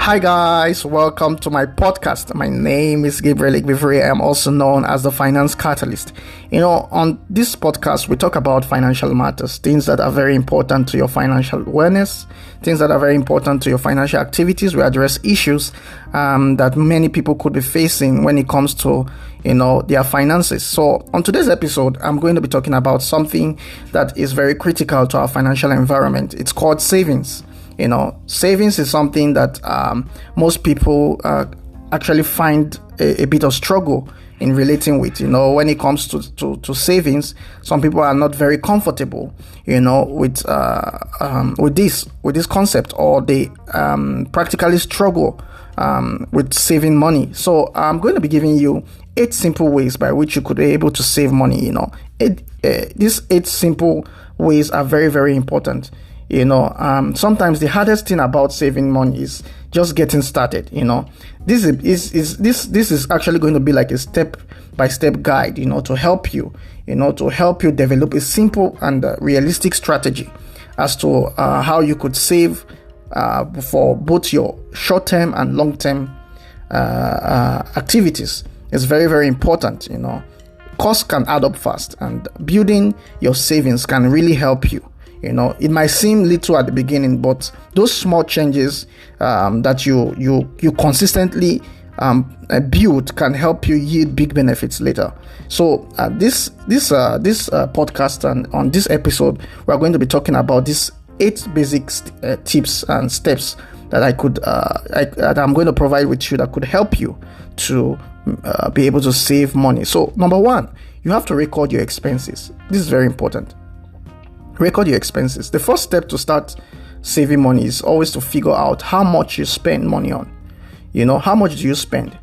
Hi guys, welcome to my podcast. My name is Gabriel Igbivere. I'm also known as the Finance Catalyst. On this podcast, we talk about financial matters, things that are very important to your financial awareness, things that are very important to your financial activities. We address issues that many people could be facing when it comes to, their finances. So on today's episode, I'm going to be talking about something that is very critical to our financial environment. It's called savings. Savings is something that most people actually find a bit of struggle in relating with. When it comes to savings, some people are not very comfortable, with this concept, or they practically struggle with saving money. So I'm going to be giving you 8 simple ways by which you could be able to save money. These 8 simple ways are very, very important. Sometimes the hardest thing about saving money is just getting started. This is actually going to be like a step-by-step guide, to help you develop a simple and realistic strategy as to how you could save for both your short-term and long-term activities. It's very, very important. Costs can add up fast, and building your savings can really help you. It might seem little at the beginning, but those small changes that you consistently build can help you yield big benefits later. So this podcast, and on this episode, we are going to be talking about these 8 basic tips and steps that that I'm going to provide with you that could help you to be able to save money. So number 1, you have to record your expenses. This is very important. Record your expenses. The first step to start saving money is always to figure out how much you spend money on. How much do you spend?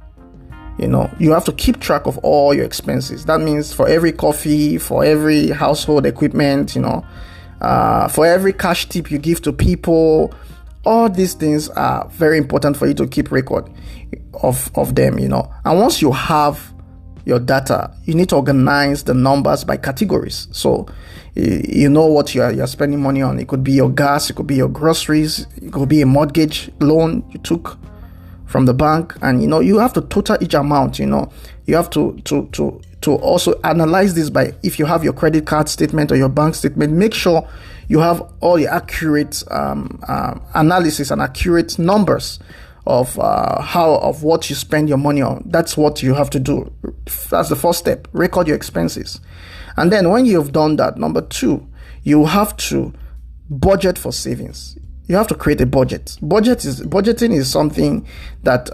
You have to keep track of all your expenses. That means for every coffee, for every household equipment, for every cash tip you give to people, all these things are very important for you to keep record of them, And once you have your data, you need to organize the numbers by categories. So what you're spending money on. It could be your gas, it could be your groceries, it could be a mortgage loan you took from the bank, and you have to total each amount. You have to also analyze this by, if you have your credit card statement or your bank statement, make sure you have all the accurate analysis and accurate numbers of what you spend your money on. That's what you have to do. That's the first step. Record your expenses. And then when you've done that, number 2, you have to budget for savings. You have to create a budget. Budgeting is something that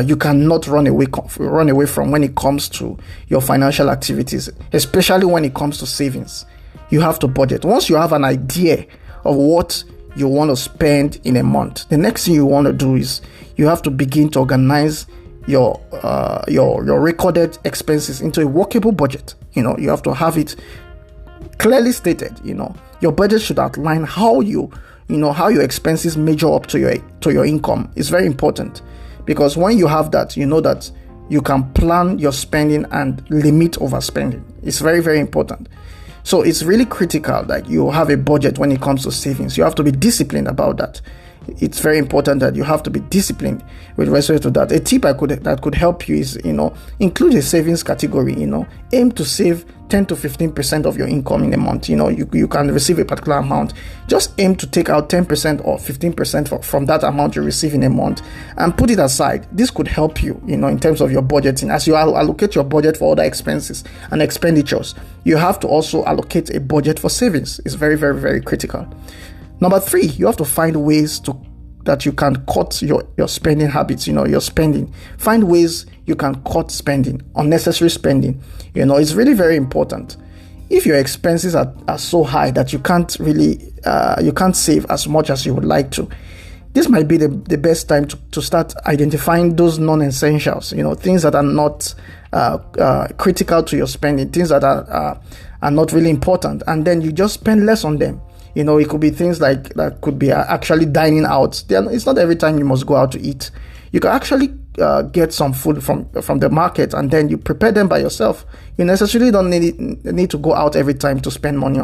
you cannot run away from when it comes to your financial activities, especially when it comes to savings. You have to budget. Once you have an idea of what you want to spend in a month, the next thing you want to do is you have to begin to organize your recorded expenses into a workable budget. You have to have it clearly stated. Your budget should outline how your expenses measure up to your income. It's very important, because when you have that, that you can plan your spending and limit overspending. It's very, very important. So it's really critical that you have a budget when it comes to savings. You have to be disciplined about that. It's very important that you have to be disciplined with respect to that. A tip that could help you is, include a savings category. Aim to save 10 to 15% of your income in a month. You can receive a particular amount. Just aim to take out 10% or 15% from that amount you receive in a month and put it aside. This could help you, in terms of your budgeting. As you allocate your budget for other expenses and expenditures, you have to also allocate a budget for savings. It's very, very, very critical. Number 3, you have to find ways that you can cut your spending habits, your spending. Find ways you can cut spending, unnecessary spending. It's really very important. If your expenses are so high that you can't save as much as you would like to, this might be the best time to start identifying those non-essentials, things that are not critical to your spending, things that are not really important, and then you just spend less on them. It could be things like that could be actually dining out. It's not every time you must go out to eat. You can actually get some food from the market, and then you prepare them by yourself. You necessarily don't need to go out every time to spend money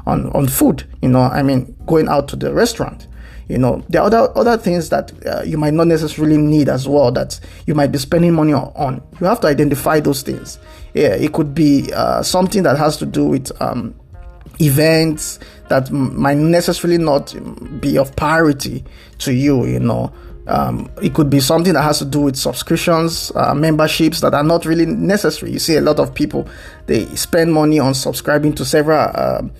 on food. Going out to the restaurant. There are other things that you might not necessarily need as well, that you might be spending money on. You have to identify those things. Yeah, it could be something that has to do with events that might necessarily not be of priority to you. It could be something that has to do with subscriptions, memberships that are not really necessary. You see a lot of people, they spend money on subscribing to several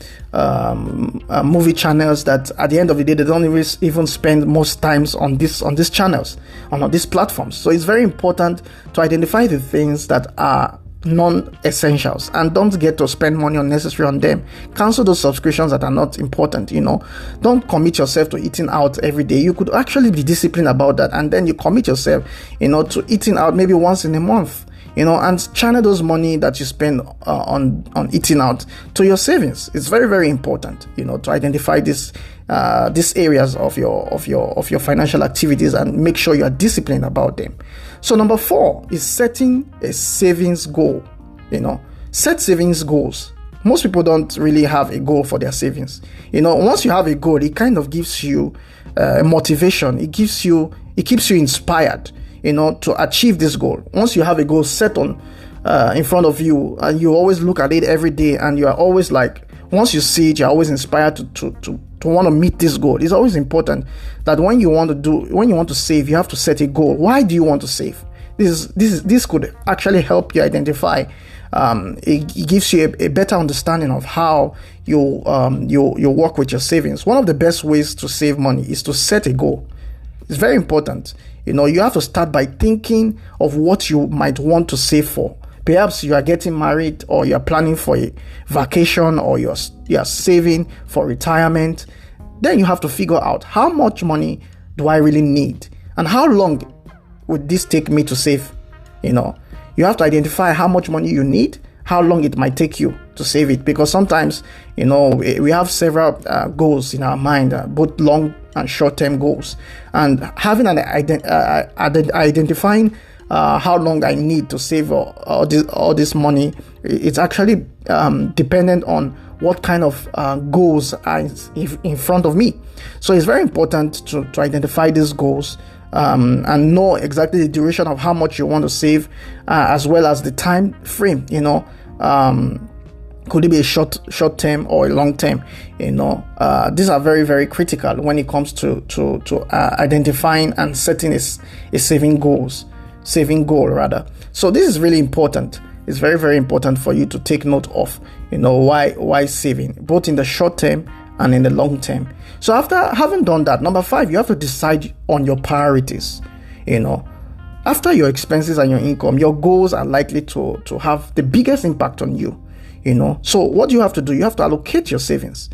movie channels that at the end of the day, they don't even spend most times on these channels, on these platforms. So it's very important to identify the things that are non-essentials and don't get to spend money unnecessary on them. Cancel those subscriptions that are not important. Don't commit yourself to eating out every day. You could actually be disciplined about that, and then you commit yourself to eating out maybe once in a month, and channel those money that you spend on eating out to your savings. It's very, very important to identify these areas of your financial activities and make sure you are disciplined about them. So number 4 is setting a savings goal. Set savings goals. Most people don't really have a goal for their savings. Once you have a goal, it kind of gives you motivation. It keeps you inspired, to achieve this goal. Once you have a goal set on in front of you, and you always look at it every day, and you are always like, once you see it, you're always inspired to want to meet this goal. It's always important that when you want to save, you have to set a goal. Why do you want to save? This could actually help you identify. It gives you a better understanding of how you work with your savings. One of the best ways to save money is to set a goal. It's very important. You have to start by thinking of what you might want to save for. Perhaps you are getting married, or you are planning for a vacation, or you are saving for retirement. Then you have to figure out, how much money do I really need, and how long would this take me to save? You have to identify how much money you need, how long it might take you to save it, because sometimes we have several goals in our mind, both long and short-term goals, and having identifying how long I need to save all this money, it's actually dependent on what kind of goals are in front of me. So it's very important to identify these goals and know exactly the duration of how much you want to save, as well as the time frame. Could it be a short term or a long term? These are very, very critical when it comes to identifying and setting a saving goal. So this is really important. It's very, very important for you to take note of, why saving, both in the short term and in the long term. So after having done that, number 5, you have to decide on your priorities. After your expenses and your income, your goals are likely to have the biggest impact on you. So what you have to do, you have to allocate your savings.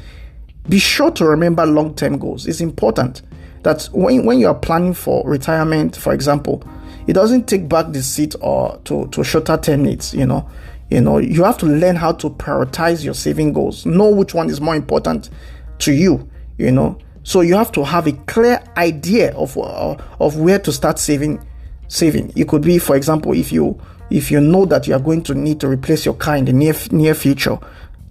Be sure to remember long-term goals. It's important that when you are planning for retirement, for example, it doesn't take back the seat or to shorter term needs. You have to learn how to prioritize your saving goals. Know which one is more important to you. So you have to have a clear idea of where to start saving. It could be, for example, if you know that you are going to need to replace your car in the near future,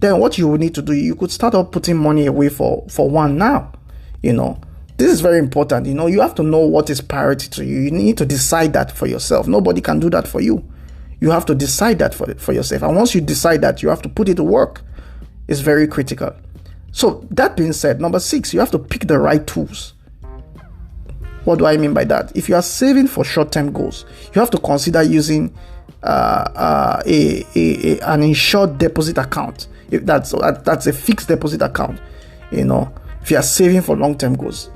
then what you will need to do, you could start up putting money away for one now. This is very important. You have to know what is priority to you. You need to decide that for yourself. Nobody can do that for you. You have to decide that for yourself. And once you decide that, you have to put it to work. It's very critical. So that being said, number 6, you have to pick the right tools. What do I mean by that? If you are saving for short-term goals, you have to consider using an insured deposit account. If that's a fixed deposit account. If you are saving for long-term goals,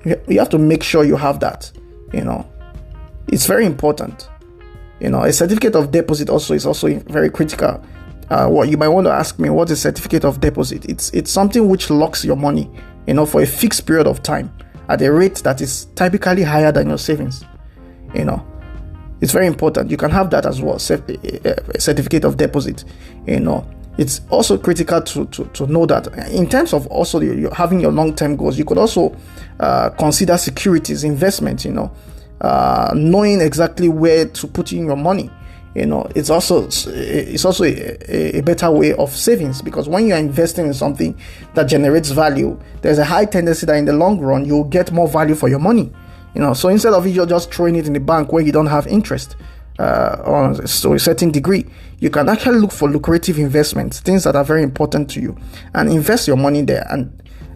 you have to make sure you have that. It's very important. A certificate of deposit is also very critical. What you might want to ask me, what is certificate of deposit? It's something which locks your money, for a fixed period of time at a rate that is typically higher than your savings. It's very important. You can have that as well, a certificate of deposit. It's also critical to know that in terms of also having your long-term goals, you could also consider securities investment, knowing exactly where to put in your money. It's also a better way of savings, because when you are investing in something that generates value, there's a high tendency that in the long run you'll get more value for your money. So instead of you just throwing it in the bank where you don't have interest to a certain degree, you can actually look for lucrative investments, things that are very important to you, and invest your money there. And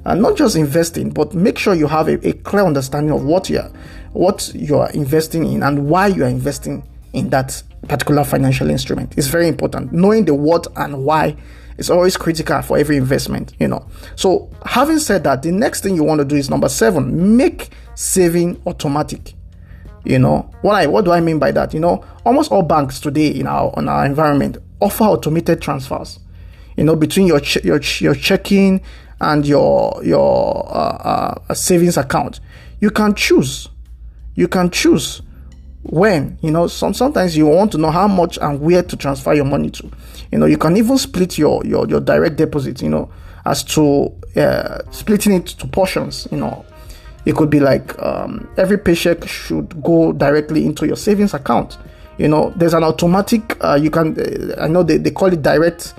not just investing, but make sure you have a clear understanding of what you are investing in and why you are investing in that particular financial instrument. It's very important. Knowing the what and why is always critical for every investment. So having said that, the next thing you want to do is number 7, make saving automatic. What do I mean by that? Almost all banks today in our environment offer automated transfers, between your checking and your savings account. You can choose when, sometimes you want to know how much and where to transfer your money to. You can even split your direct deposit, as to splitting it to portions. It could be like every paycheck should go directly into your savings account. There's an automatic, you can, I know they call it direct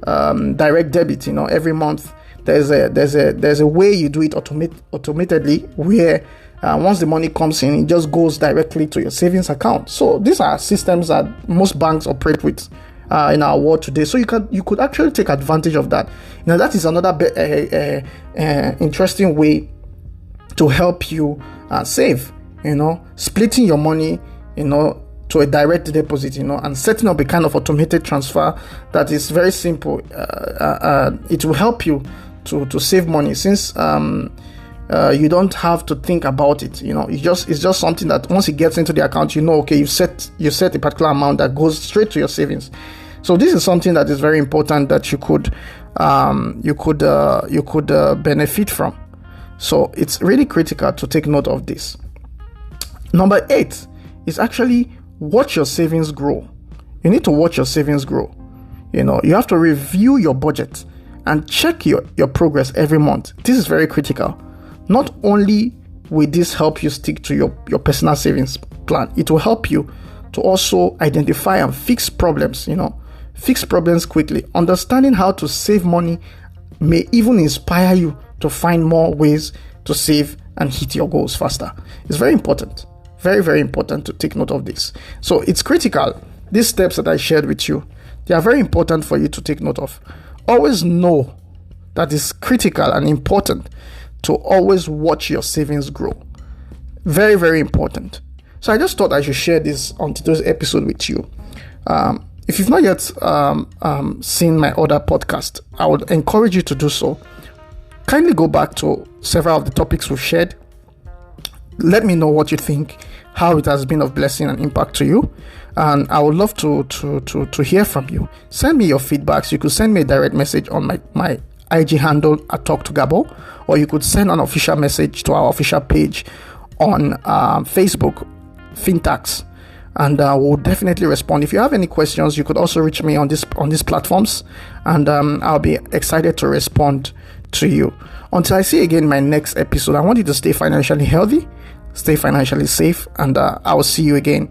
debit. Every month there's a way you do it automatically, where once the money comes in, it just goes directly to your savings account. So these are systems that most banks operate with in our world today. So you could actually take advantage of that. That is another interesting way to help you save. Splitting your money, to a direct deposit, and setting up a kind of automated transfer that is very simple. It will help you to save money, since you don't have to think about it. It's just something that once it gets into the account, okay, you set a particular amount that goes straight to your savings. So this is something that is very important that you could benefit from. So it's really critical to take note of this. Number 8 is actually watch your savings grow. You need to watch your savings grow. You have to review your budget and check your progress every month. This is very critical. Not only will this help you stick to your personal savings plan, it will help you to also identify and fix problems, fix problems quickly. Understanding how to save money may even inspire you to find more ways to save and hit your goals faster. It's very important. Very, very important to take note of this. So it's critical. These steps that I shared with you, they are very important for you to take note of. Always know that it's critical and important to always watch your savings grow. Very, very important. So I just thought I should share this on today's episode with you. If you've not yet seen my other podcast, I would encourage you to do so. Kindly go back to several of the topics we've shared. Let me know what you think, how it has been of blessing and impact to you, and I would love to hear from you. Send me your feedbacks. You could send me a direct message on my IG handle at Talk to Gabo, or you could send an official message to our official page on Facebook, Fintax, and we'll definitely respond. If you have any questions, you could also reach me on these platforms, and I'll be excited to respond to you. Until I see you again in my next episode, I want you to stay financially healthy, stay financially safe, and I will see you again.